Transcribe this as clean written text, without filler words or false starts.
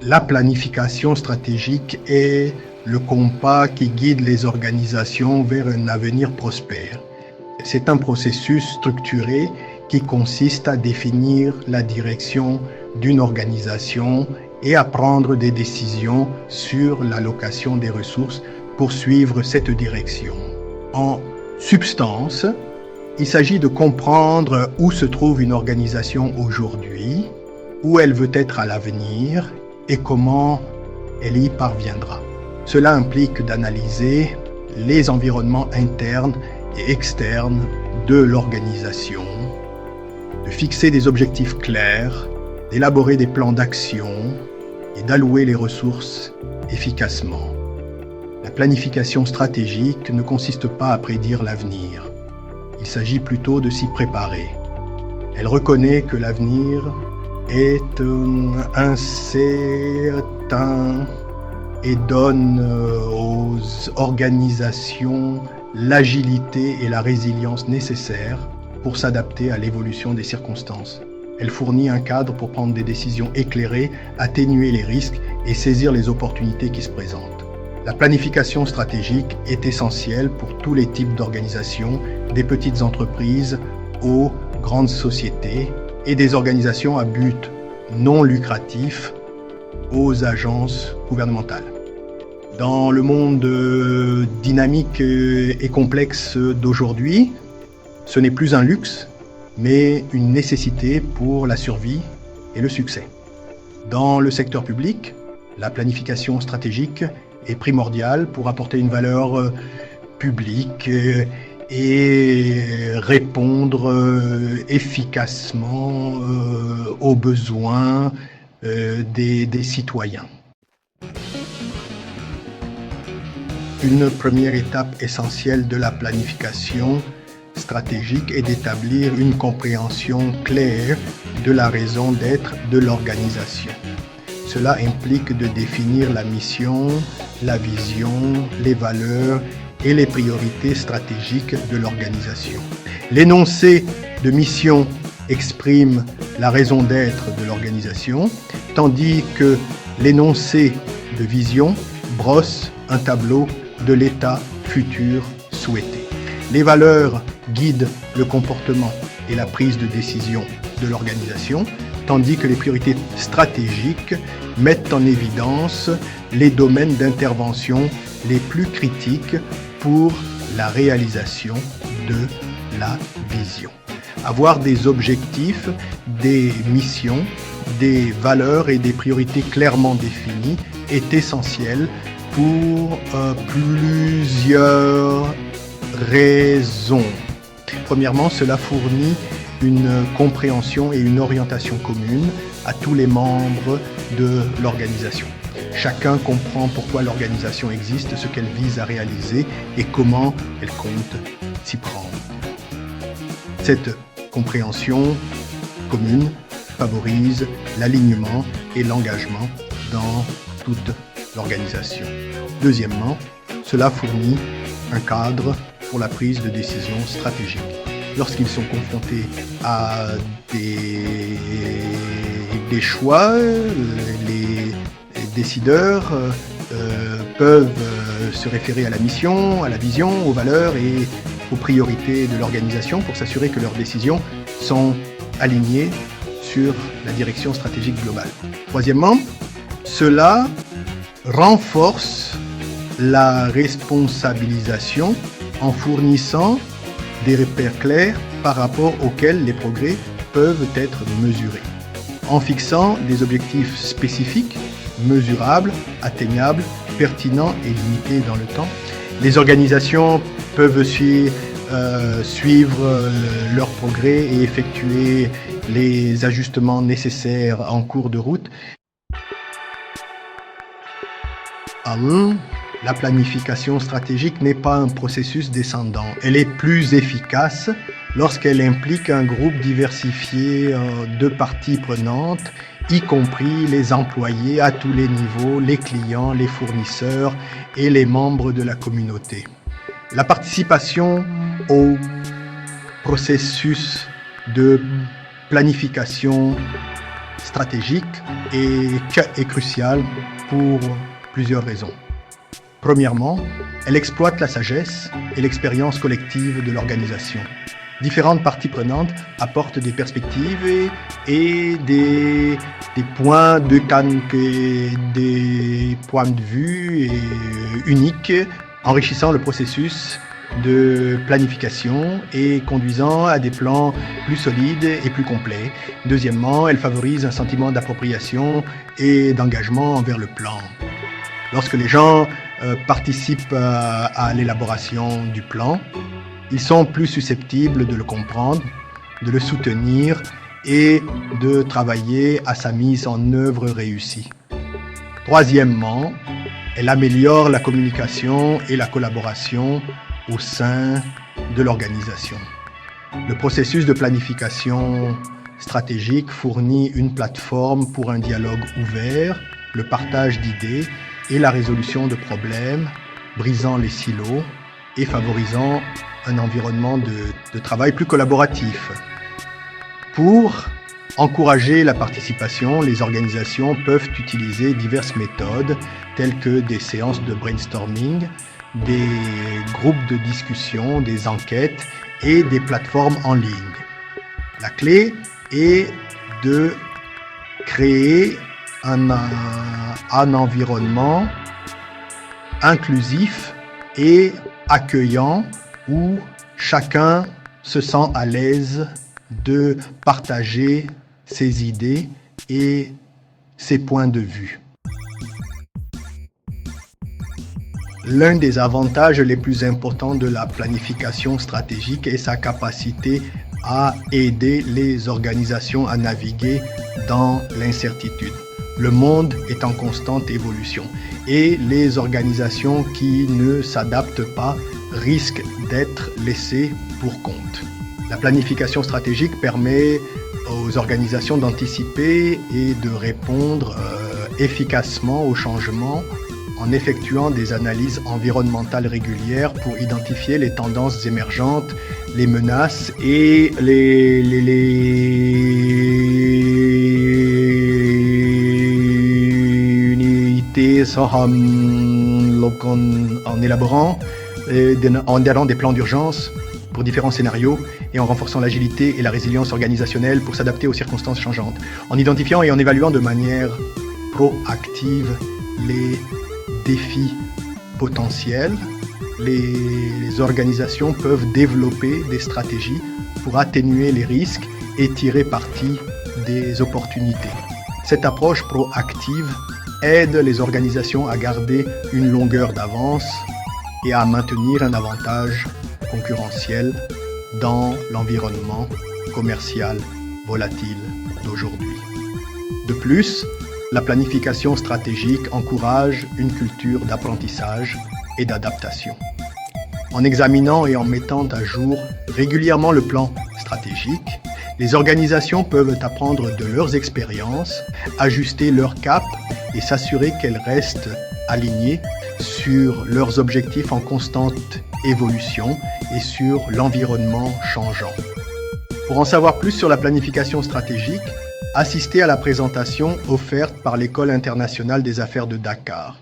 La planification stratégique est le compas qui guide les organisations vers un avenir prospère. C'est un processus structuré qui consiste à définir la direction d'une organisation et à prendre des décisions sur l'allocation des ressources pour suivre cette direction. En substance, il s'agit de comprendre où se trouve une organisation aujourd'hui, où elle veut être à l'avenir et comment elle y parviendra. Cela implique d'analyser les environnements internes et externes de l'organisation, de fixer des objectifs clairs, d'élaborer des plans d'action et d'allouer les ressources efficacement. La planification stratégique ne consiste pas à prédire l'avenir. Il s'agit plutôt de s'y préparer. Elle reconnaît que l'avenir est incertain et donne aux organisations l'agilité et la résilience nécessaires pour s'adapter à l'évolution des circonstances. Elle fournit un cadre pour prendre des décisions éclairées, atténuer les risques et saisir les opportunités qui se présentent. La planification stratégique est essentielle pour tous les types d'organisations, des petites entreprises aux grandes sociétés et des organisations à but non lucratif aux agences gouvernementales. Dans le monde dynamique et complexe d'aujourd'hui, ce n'est plus un luxe, mais une nécessité pour la survie et le succès. Dans le secteur public, la planification stratégique est primordiale pour apporter une valeur publique et répondre efficacement aux besoins des citoyens. Une première étape essentielle de la planification stratégique est d'établir une compréhension claire de la raison d'être de l'organisation. Cela implique de définir la mission, la vision, les valeurs et les priorités stratégiques de l'organisation. L'énoncé de mission exprime la raison d'être de l'organisation, tandis que l'énoncé de vision brosse un tableau de l'état futur souhaité. Les valeurs guident le comportement et la prise de décision de l'organisation, tandis que les priorités stratégiques mettent en évidence les domaines d'intervention les plus critiques pour la réalisation de la vision. Avoir des objectifs, des missions, des valeurs et des priorités clairement définies est essentiel pour plusieurs raisons. Premièrement, cela fournit une compréhension et une orientation commune à tous les membres de l'organisation. Chacun comprend pourquoi l'organisation existe, ce qu'elle vise à réaliser et comment elle compte s'y prendre. Cette compréhension commune favorise l'alignement et l'engagement dans toute l'organisation. Deuxièmement, cela fournit un cadre pour la prise de décisions stratégiques. Lorsqu'ils sont confrontés à des choix, les décideurs peuvent se référer à la mission, à la vision, aux valeurs et aux priorités de l'organisation pour s'assurer que leurs décisions sont alignées sur la direction stratégique globale. Troisièmement, cela renforce la responsabilisation en fournissant des repères clairs par rapport auxquels les progrès peuvent être mesurés. En fixant des objectifs spécifiques, mesurables, atteignables, pertinents et limités dans le temps, les organisations peuvent suivre leurs progrès et effectuer les ajustements nécessaires en cours de route. La planification stratégique n'est pas un processus descendant. Elle est plus efficace lorsqu'elle implique un groupe diversifié de parties prenantes, y compris les employés à tous les niveaux, les clients, les fournisseurs et les membres de la communauté. La participation au processus de planification stratégique est cruciale pour plusieurs raisons. Premièrement, elle exploite la sagesse et l'expérience collective de l'organisation. Différentes parties prenantes apportent des perspectives et des points de vue uniques, enrichissant le processus de planification et conduisant à des plans plus solides et plus complets. Deuxièmement, elle favorise un sentiment d'appropriation et d'engagement envers le plan. Lorsque les gens participent à l'élaboration du plan, ils sont plus susceptibles de le comprendre, de le soutenir et de travailler à sa mise en œuvre réussie. Troisièmement, elle améliore la communication et la collaboration au sein de l'organisation. Le processus de planification stratégique fournit une plateforme pour un dialogue ouvert, le partage d'idées et la résolution de problèmes, brisant les silos et favorisant un environnement de travail plus collaboratif. Pour encourager la participation, les organisations peuvent utiliser diverses méthodes telles que des séances de brainstorming, des groupes de discussion, des enquêtes et des plateformes en ligne. La clé est de créer un environnement inclusif et accueillant où chacun se sent à l'aise de partager ses idées et ses points de vue. L'un des avantages les plus importants de la planification stratégique est sa capacité à aider les organisations à naviguer dans l'incertitude. Le monde est en constante évolution et les organisations qui ne s'adaptent pas risquent d'être laissées pour compte. La planification stratégique permet aux organisations d'anticiper et de répondre efficacement aux changements en effectuant des analyses environnementales régulières pour identifier les tendances émergentes, les menaces et les unités en élaborant des plans d'urgence pour différents scénarios et en renforçant l'agilité et la résilience organisationnelle pour s'adapter aux circonstances changeantes, en identifiant et en évaluant de manière proactive les défis potentiels. Les organisations peuvent développer des stratégies pour atténuer les risques et tirer parti des opportunités. Cette approche proactive aide les organisations à garder une longueur d'avance et à maintenir un avantage concurrentiel dans l'environnement commercial volatile d'aujourd'hui. De plus, la planification stratégique encourage une culture d'apprentissage et d'adaptation. En examinant et en mettant à jour régulièrement le plan stratégique, les organisations peuvent apprendre de leurs expériences, ajuster leur cap et s'assurer qu'elles restent alignées sur leurs objectifs en constante évolution et sur l'environnement changeant. Pour en savoir plus sur la planification stratégique, assistez à la présentation offerte par l'École internationale des affaires de Dakar.